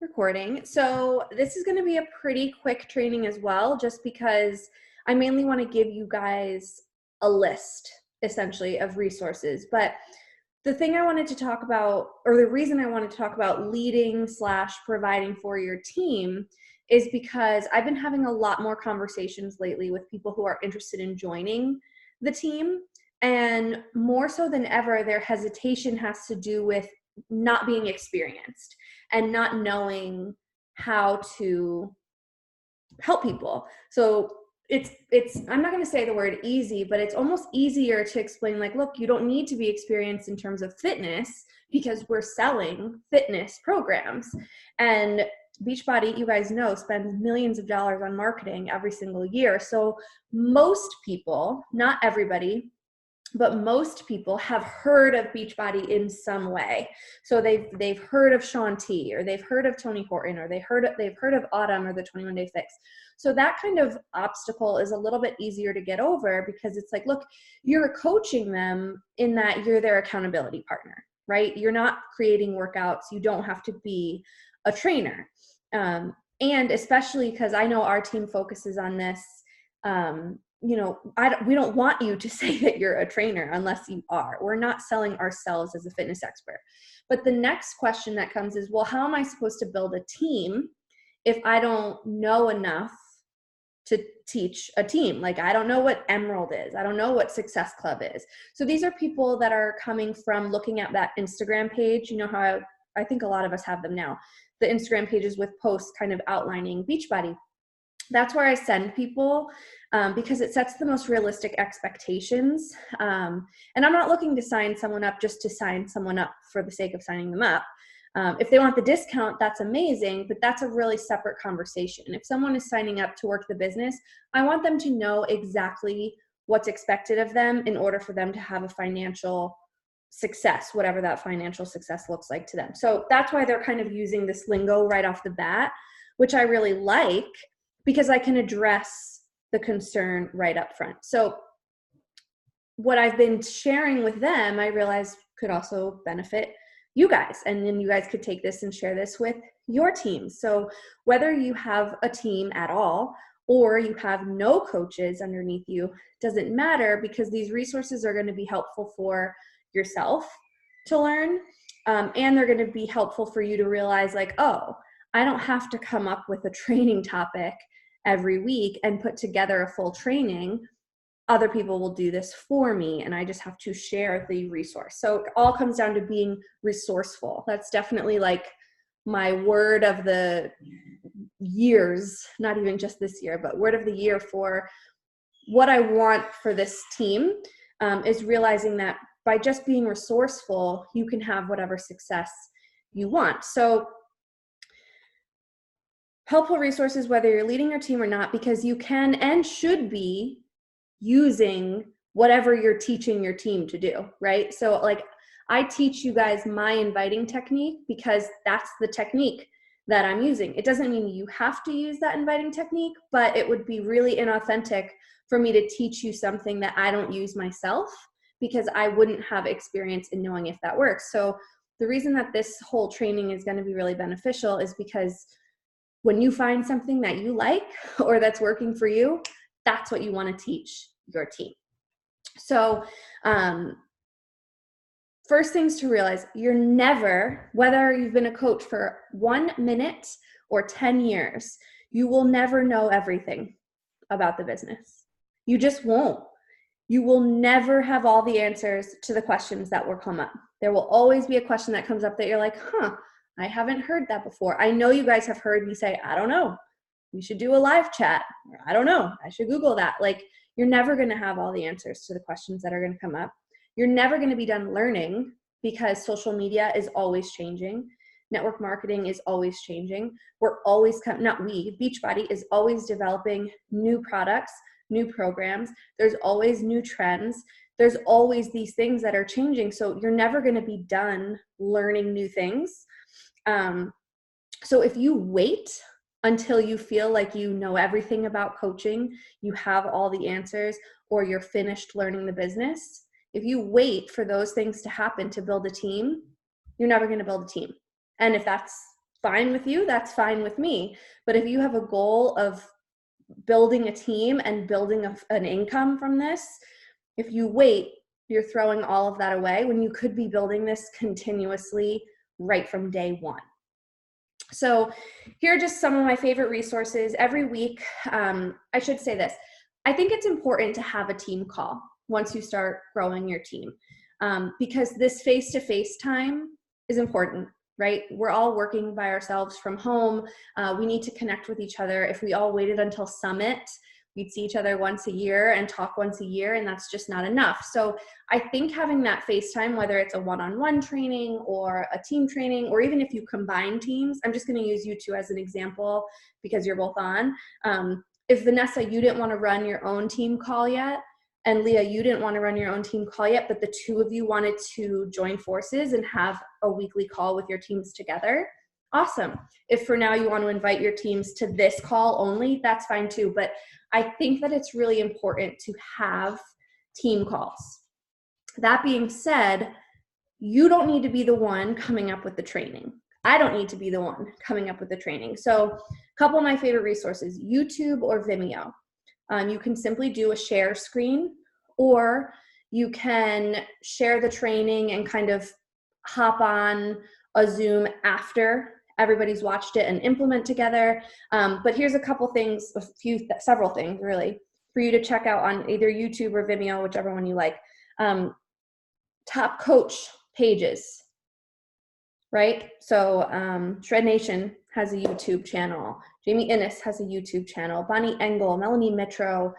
Recording. So this is going to be a pretty quick training as well, just because I mainly want to give you guys a list, essentially, of resources. But the thing I wanted to talk about, or the reason I wanted to talk about leading / providing for your team, is because I've been having a lot more conversations lately with people who are interested in joining the team. And more so than ever, their hesitation has to do with not being experienced and not knowing how to help people. So it's I'm not going to say the word easy, but it's almost easier to explain, like, look, you don't need to be experienced in terms of fitness because we're selling fitness programs. And Beachbody, you guys know, spends millions of dollars on marketing every single year. So most people, not everybody, but most people have heard of Beachbody in some way. So they've heard of Shaun T, or they've heard of Tony Horton, or they've heard of Autumn or the 21 Day Fix. So that kind of obstacle is a little bit easier to get over, because it's like, look, you're coaching them in that you're their accountability partner, right? You're not creating workouts. You don't have to be a trainer. And especially because I know our team focuses on this, we don't want you to say that you're a trainer unless you are. We're not selling ourselves as a fitness expert. But the next question that comes is, well, how am I supposed to build a team if I don't know enough to teach a team? Like, I don't know what Emerald is. I don't know what Success Club is. So these are people that are coming from looking at that Instagram page. You know how I think a lot of us have them now. The Instagram pages with posts kind of outlining Beachbody. That's where I send people, because it sets the most realistic expectations. And I'm not looking to sign someone up just to sign someone up for the sake of signing them up. If they want the discount, that's amazing, but that's a really separate conversation. If someone is signing up to work the business, I want them to know exactly what's expected of them in order for them to have a financial success, whatever that financial success looks like to them. So that's why they're kind of using this lingo right off the bat, which I really like, because I can address the concern right up front. So what I've been sharing with them, I realized could also benefit you guys. And then you guys could take this and share this with your team. So whether you have a team at all or you have no coaches underneath you, doesn't matter, because these resources are going to be helpful for yourself to learn. And they're going to be helpful for you to realize, like, oh, I don't have to come up with a training topic every week and put together a full training. Other people will do this for me, and I just have to share the resource. So it all comes down to being resourceful. That's definitely like my word of the years, not even just this year, but word of the year for what I want for this team, is realizing that by just being resourceful, you can have whatever success you want. So helpful resources, whether you're leading your team or not, because you can and should be using whatever you're teaching your team to do, right? So like, I teach you guys my inviting technique because that's the technique that I'm using. It doesn't mean you have to use that inviting technique, but it would be really inauthentic for me to teach you something that I don't use myself, because I wouldn't have experience in knowing if that works. So the reason that this whole training is going to be really beneficial is because when you find something that you like or that's working for you, that's what you want to teach your team. So first things to realize, you're never, whether you've been a coach for 1 minute or 10 years, you will never know everything about the business. You just won't. You will never have all the answers to the questions that will come up. There will always be a question that comes up that you're like, I haven't heard that before. I know you guys have heard me say, I don't know, we should do a live chat. Or, I don't know, I should Google that. Like, you're never going to have all the answers to the questions that are going to come up. You're never going to be done learning, because social media is always changing. Network marketing is always changing. We're always, Beachbody is always developing new products, new programs. There's always new trends. There's always these things that are changing. So you're never going to be done learning new things. So if you wait until you feel like you know everything about coaching, you have all the answers, or you're finished learning the business, if you wait for those things to happen to build a team, you're never going to build a team. And if that's fine with you, that's fine with me. But if you have a goal of building a team and building an income from this, if you wait, you're throwing all of that away when you could be building this continuously right from day one. So here are just some of my favorite resources. Every week, I should say this, I think it's important to have a team call once you start growing your team, because this face-to-face time is important, right? We're all working by ourselves from home. We need to connect with each other. If we all waited until Summit, we'd see each other once a year and talk once a year, and that's just not enough. So I think having that FaceTime, whether it's a one-on-one training or a team training, or even if you combine teams, I'm just going to use you two as an example because you're both on. If Vanessa, you didn't want to run your own team call yet, and Leah, you didn't want to run your own team call yet, but the two of you wanted to join forces and have a weekly call with your teams together, awesome. If for now you want to invite your teams to this call only, that's fine too. But I think that it's really important to have team calls. That being said, you don't need to be the one coming up with the training. I don't need to be the one coming up with the training. So a couple of my favorite resources, YouTube or Vimeo. You can simply do a share screen, or you can share the training and kind of hop on a Zoom after everybody's watched it and implement together. But here's a couple things, several things really, for you to check out on either YouTube or Vimeo, whichever one you like. Top coach pages, right? So Shred Nation has a YouTube channel. Jamie Innes has a YouTube channel. Bonnie Engel, Melanie Mitro,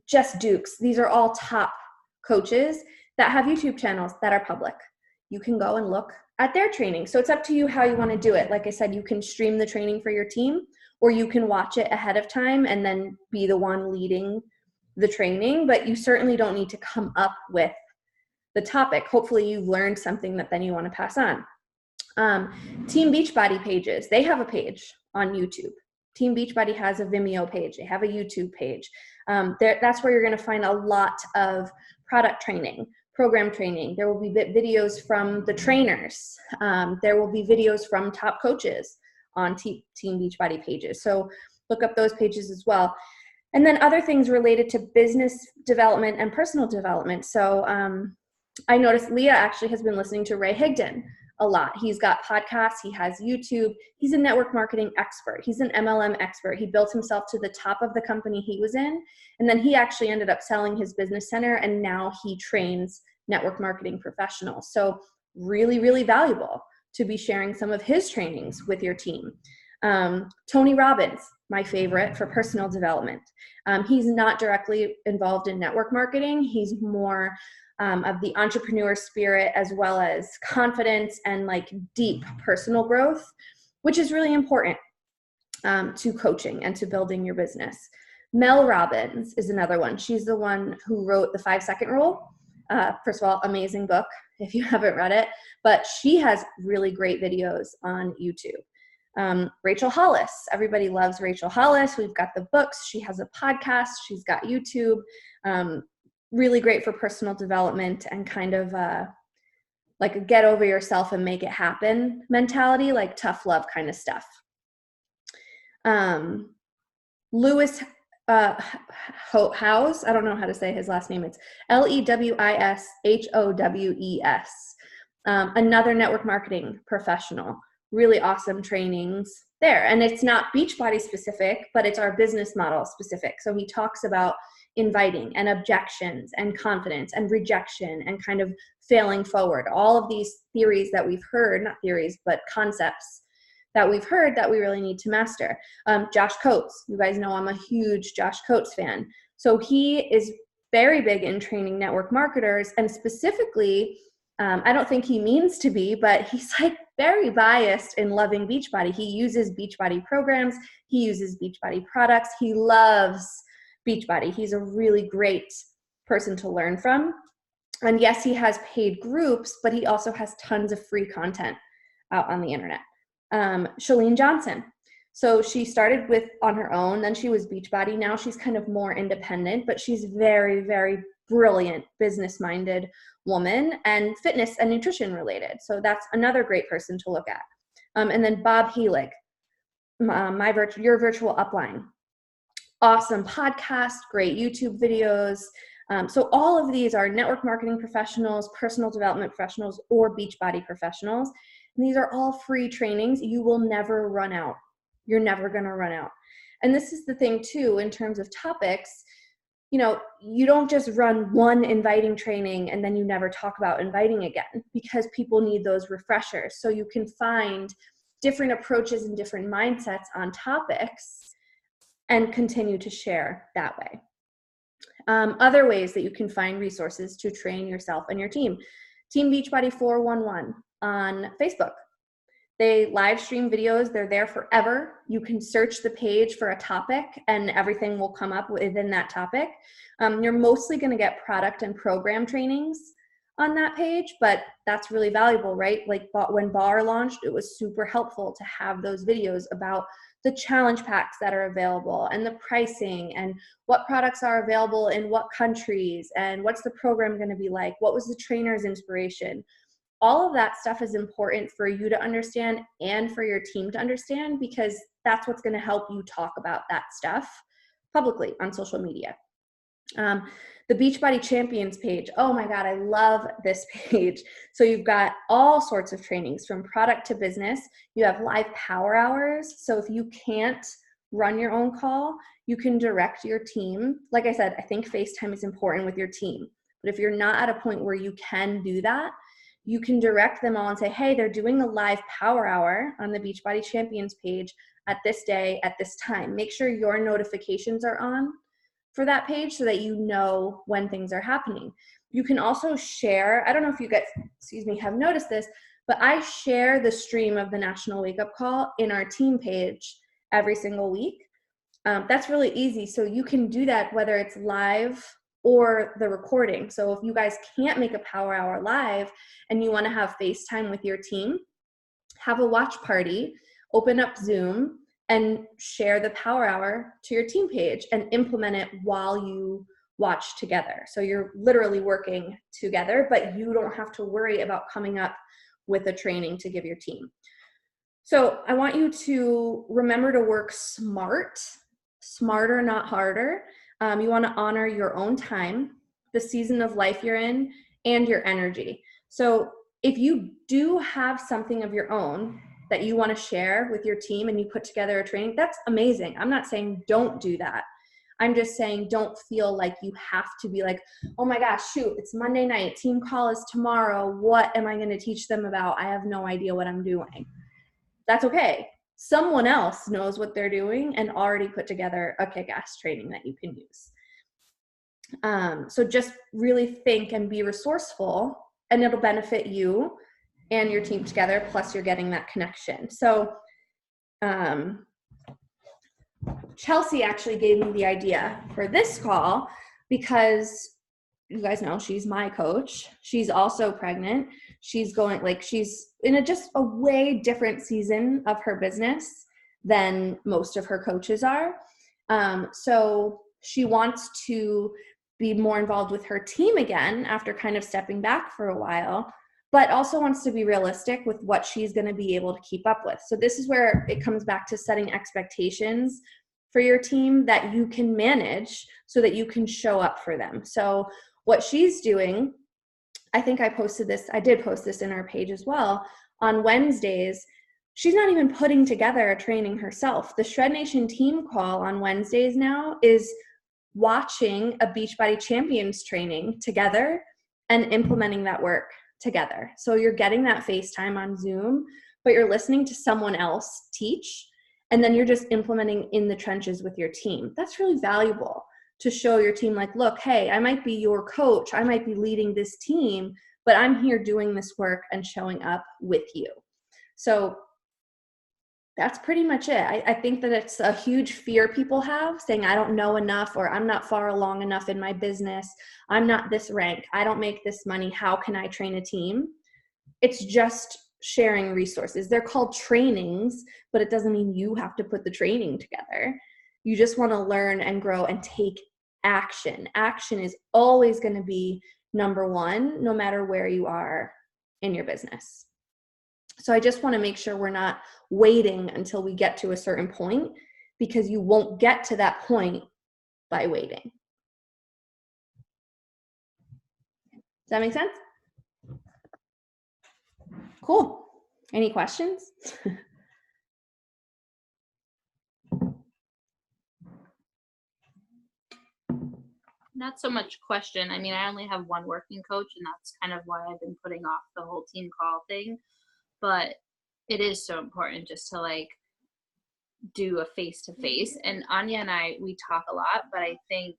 Jess Dukes. These are all top coaches that have YouTube channels that are public. You can go and look at their training. So it's up to you how you want to do it. Like I said, you can stream the training for your team, or you can watch it ahead of time and then be the one leading the training, but you certainly don't need to come up with the topic. Hopefully you've learned something that then you want to pass on. Team Beachbody pages, they have a page on YouTube. Team Beachbody has a Vimeo page. They have a YouTube page. That's where you're going to find a lot of product training, program training. There will be videos from the trainers. There will be videos from top coaches on Team Beachbody pages. So look up those pages as well. And then other things related to business development and personal development. So I noticed Leah actually has been listening to Ray Higdon a lot. He's got podcasts, he has YouTube, he's a network marketing expert, he's an MLM expert. He built himself to the top of the company he was in, and then he actually ended up selling his business center, and now he trains network marketing professionals. So really, really valuable to be sharing some of his trainings with your team. Tony Robbins, my favorite for personal development. He's not directly involved in network marketing. He's more of the entrepreneur spirit, as well as confidence and like deep personal growth, which is really important to coaching and to building your business. Mel Robbins is another one. She's the one who wrote the 5-Second Rule. First of all, amazing book if you haven't read it, but she has really great videos on YouTube. Rachel Hollis, everybody loves Rachel Hollis. We've got the books. She has a podcast. She's got YouTube. Really great for personal development and kind of like a get over yourself and make it happen mentality, like tough love kind of stuff. Lewis Howes, I don't know how to say his last name. It's Lewishowes. Another network marketing professional. Really awesome trainings there. And it's not Beachbody specific, but it's our business model specific. So he talks about inviting and objections and confidence and rejection and kind of failing forward. All of these theories that we've heard, not theories, but concepts that we've heard that we really need to master. Josh Coates, you guys know I'm a huge Josh Coates fan. So he is very big in training network marketers, and specifically, I don't think he means to be, but he's like very biased in loving Beachbody. He uses Beachbody programs. He uses Beachbody products. He loves Beachbody. He's a really great person to learn from. And yes, he has paid groups, but he also has tons of free content out on the internet. Chalene Johnson. So she started on her own, then she was Beachbody. Now she's kind of more independent, but she's very, very brilliant, business-minded woman and fitness and nutrition related. So that's another great person to look at. And then Bob Helig, your virtual upline. Awesome podcast, great YouTube videos. So all of these are network marketing professionals, personal development professionals, or Beachbody professionals. And these are all free trainings. You will never run out. You're never going to run out. And this is the thing too, in terms of topics, you don't just run one inviting training and then you never talk about inviting again, because people need those refreshers. So you can find different approaches and different mindsets on topics and continue to share that way. Other ways that you can find resources to train yourself and your team. Team Beachbody 411 on Facebook. They live stream videos. They're there forever. You can search the page for a topic and everything will come up within that topic. You're mostly going to get product and program trainings on that page, but that's really valuable, right? Like when Bar launched, it was super helpful to have those videos about the challenge packs that are available and the pricing and what products are available in what countries and what's the program going to be like, what was the trainer's inspiration. All of that stuff is important for you to understand and for your team to understand, because that's what's going to help you talk about that stuff publicly on social media. The Beachbody Champions page. Oh my God, I love this page. So you've got all sorts of trainings from product to business. You have live power hours. So if you can't run your own call, you can direct your team. Like I said, I think FaceTime is important with your team. But if you're not at a point where you can do that, you can direct them all and say, hey, they're doing a live power hour on the Beachbody Champions page at this day, at this time. Make sure your notifications are on for that page so that you know when things are happening. You can also share, I don't know if you guys, have noticed this, but I share the stream of the National Wake Up Call in our team page every single week. That's really easy. So you can do that whether it's live or the recording. So if you guys can't make a power hour live and you want to have FaceTime with your team, have a watch party, open up Zoom, and share the power hour to your team page and implement it while you watch together. So you're literally working together, but you don't have to worry about coming up with a training to give your team. So I want you to remember to work smarter, not harder. You want to honor your own time, the season of life you're in, and your energy. So if you do have something of your own that you want to share with your team and you put together a training, that's amazing. I'm not saying don't do that. I'm just saying don't feel like you have to be like, oh my gosh, shoot, it's Monday night, team call is tomorrow. What am I going to teach them about? I have no idea what I'm doing. That's okay. Someone else knows what they're doing and already put together a kick-ass training that you can use. So just really think and be resourceful, and it'll benefit you and your team together, plus you're getting that connection. So Chelsea actually gave me the idea for this call because you guys know she's my coach. She's also pregnant. She's in just a way different season of her business than most of her coaches are. So she wants to be more involved with her team again after kind of stepping back for a while, but also wants to be realistic with what she's going to be able to keep up with. So this is where it comes back to setting expectations for your team that you can manage so that you can show up for them. So what she's doing, I think I did post this in our page as well, on Wednesdays, she's not even putting together a training herself. The Shred Nation team call on Wednesdays now is watching a Beachbody Champions training together and implementing that work together. So you're getting that FaceTime on Zoom, but you're listening to someone else teach, and then you're just implementing in the trenches with your team. That's really valuable to show your team, like, look, hey, I might be your coach, I might be leading this team, but I'm here doing this work and showing up with you. So that's pretty much it. I think that it's a huge fear people have, saying I don't know enough, or I'm not far along enough in my business. I'm not this rank. I don't make this money. How can I train a team? It's just sharing resources. They're called trainings, but it doesn't mean you have to put the training together. You just want to learn and grow and take action. Action is always going to be number one, no matter where you are in your business. So I just want to make sure we're not waiting until we get to a certain point, because you won't get to that point by waiting. Does that make sense? Cool. Any questions? Not so much question. I mean, I only have one working coach, and that's kind of why I've been putting off the whole team call thing. But it is so important just to like do a face-to-face. And Anya and we talk a lot, but I think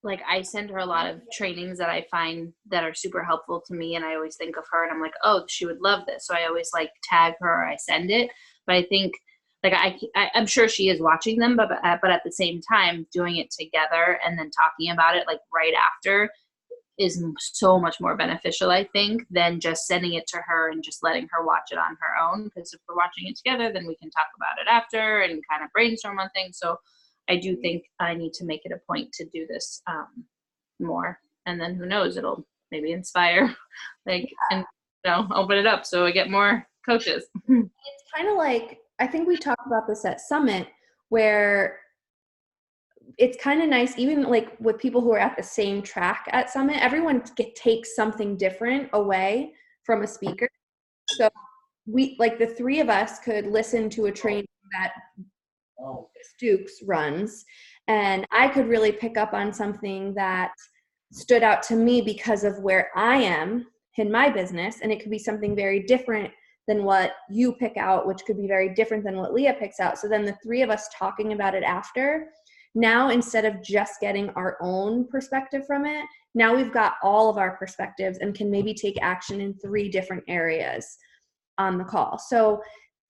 like I send her a lot of trainings that I find that are super helpful to me, and I always think of her and I'm like, oh, she would love this. So I always like tag her or I send it. But I think like I'm sure she is watching them, but at the same time, doing it together and then talking about it like right after is so much more beneficial, I think, than just sending it to her and just letting her watch it on her own. Because if we're watching it together, then we can talk about it after and kind of brainstorm on things. So I do think I need to make it a point to do this more. And then who knows, it'll maybe inspire, like, and open it up so I get more coaches. It's kind of like, I think we talked about this at Summit, where it's kind of nice, even like with people who are at the same track at Summit, everyone takes something different away from a speaker. So we, like the three of us could listen to a training that Dukes runs, and I could really pick up on something that stood out to me because of where I am in my business, and it could be something very different than what you pick out, which could be very different than what Leah picks out. So then the three of us talking about it after, now instead of just getting our own perspective from it, now we've got all of our perspectives and can maybe take action in 3 different areas on the call. So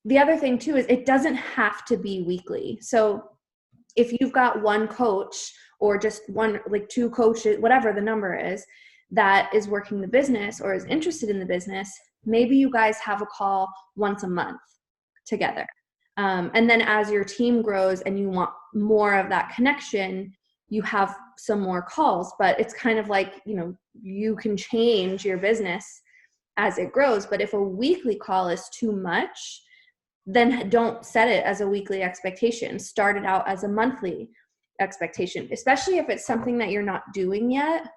the other thing too is it doesn't have to be weekly. So if you've got one coach or just one, like 2 coaches, whatever the number is, that is working the business or is interested in the business, maybe you guys have a call once a month together. And then as your team grows and you want more of that connection, you have some more calls. But it's kind of like, you can change your business as it grows. But if a weekly call is too much, then don't set it as a weekly expectation. Start it out as a monthly expectation, especially if it's something that you're not doing yet.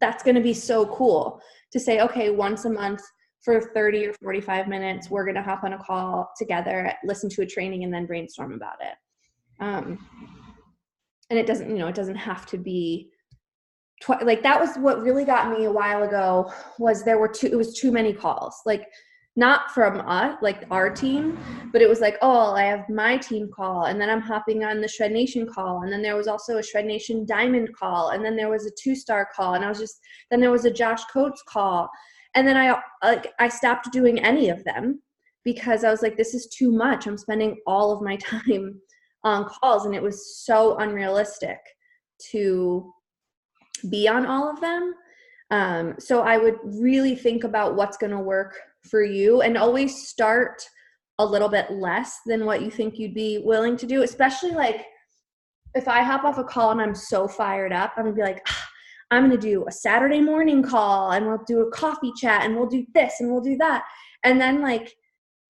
That's going to be so cool to say, okay, once a month for 30 or 45 minutes, we're going to hop on a call together, listen to a training, and then brainstorm about it. And it doesn't have to be like that. Was what really got me a while ago, was it was too many calls, like not from us, like our team, but it was like, oh, I have my team call, and then I'm hopping on the Shred Nation call, and then there was also a Shred Nation Diamond call, and then there was a 2-star call, and then there was a Josh Coates call, and then I stopped doing any of them because I was like, this is too much. I'm spending all of my time on calls, and it was so unrealistic to be on all of them. So I would really think about what's going to work for you, and always start a little bit less than what you think you'd be willing to do. Especially like if I hop off a call and I'm so fired up, I'm gonna be like, I'm gonna do a Saturday morning call, and we'll do a coffee chat, and we'll do this and we'll do that. And then like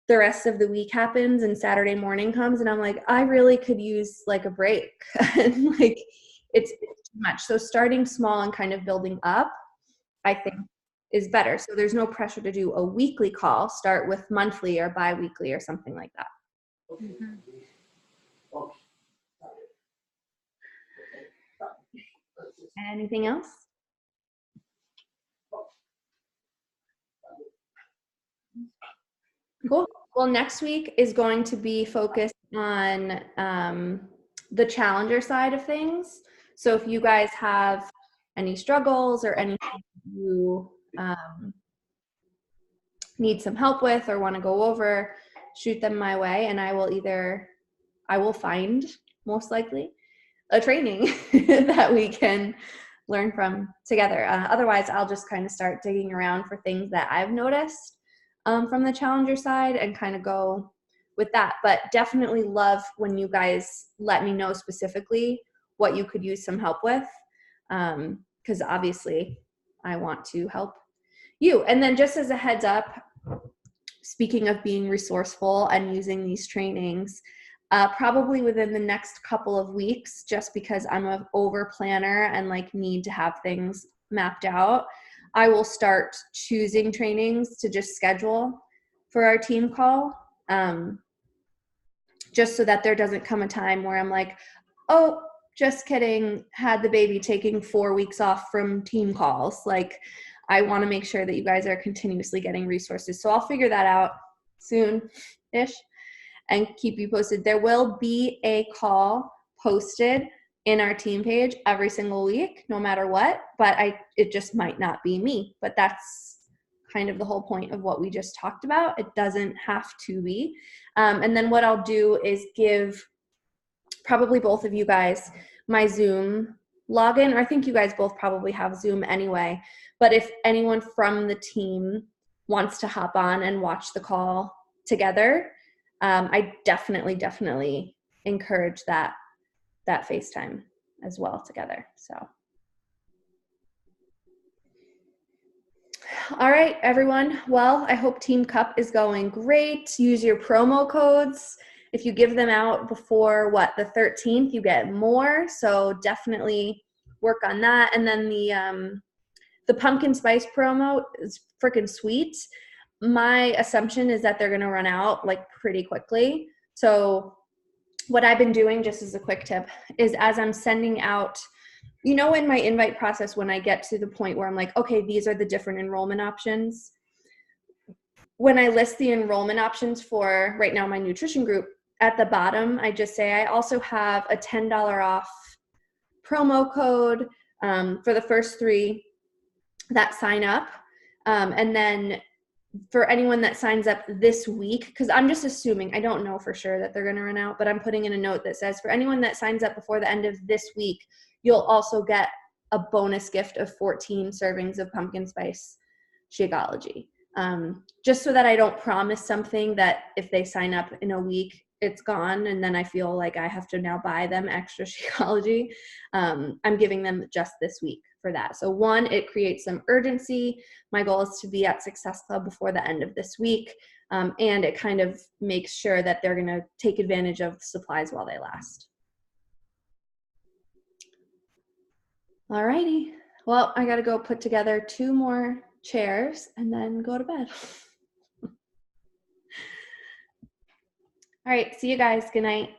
the rest of the week happens and Saturday morning comes, and I'm like, I really could use like a break. And like it's too much. So starting small and kind of building up, I think, is better. So there's no pressure to do a weekly call. Start with monthly or bi-weekly or something like that. Mm-hmm. Anything else? Cool. Well, next week is going to be focused on the challenger side of things. So if you guys have any struggles or anything you need some help with or want to go over, shoot them my way, and I will find, most likely, a training that we can learn from together. Otherwise, I'll just kind of start digging around for things that I've noticed from the challenger side and kind of go with that. But definitely love when you guys let me know specifically what you could use some help with, because obviously I want to help you. And then just as a heads up, speaking of being resourceful and using these trainings, probably within the next couple of weeks, just because I'm an over planner and like need to have things mapped out, I will start choosing trainings to just schedule for our team call. Just so that there doesn't come a time where I'm like, oh, just kidding, had the baby, taking 4 weeks off from team calls. Like, I want to make sure that you guys are continuously getting resources. So I'll figure that out soon-ish and keep you posted. There will be a call posted in our team page every single week, no matter what, but it just might not be me. But that's kind of the whole point of what we just talked about. It doesn't have to be. And then what I'll do is give probably both of you guys my Zoom login, or I think you guys both probably have Zoom anyway. But if anyone from the team wants to hop on and watch the call together, I definitely encourage that FaceTime as well together. So. All right, everyone. Well, I hope Team Cup is going great. Use your promo codes. If you give them out before the 13th, you get more. So definitely work on that. And then the pumpkin spice promo is freaking sweet. My assumption is that they're going to run out like pretty quickly. So what I've been doing, just as a quick tip, is as I'm sending out, in my invite process, when I get to the point where I'm like, okay, these are the different enrollment options. When I list the enrollment options for right now my nutrition group, at the bottom, I just say I also have a $10 off promo code for the first 3 that sign up. And then for anyone that signs up this week, because I'm just assuming, I don't know for sure that they're going to run out, but I'm putting in a note that says for anyone that signs up before the end of this week, you'll also get a bonus gift of 14 servings of pumpkin spice Shakeology. Just so that I don't promise something that if they sign up in a week, it's gone, and then I feel like I have to now buy them extra Shakeology. I'm giving them just this week for that. So 1, it creates some urgency. My goal is to be at Success Club before the end of this week, and it kind of makes sure that they're going to take advantage of supplies while they last. All righty. Well, I got to go put together 2 more chairs and then go to bed. All right. See you guys. Good night.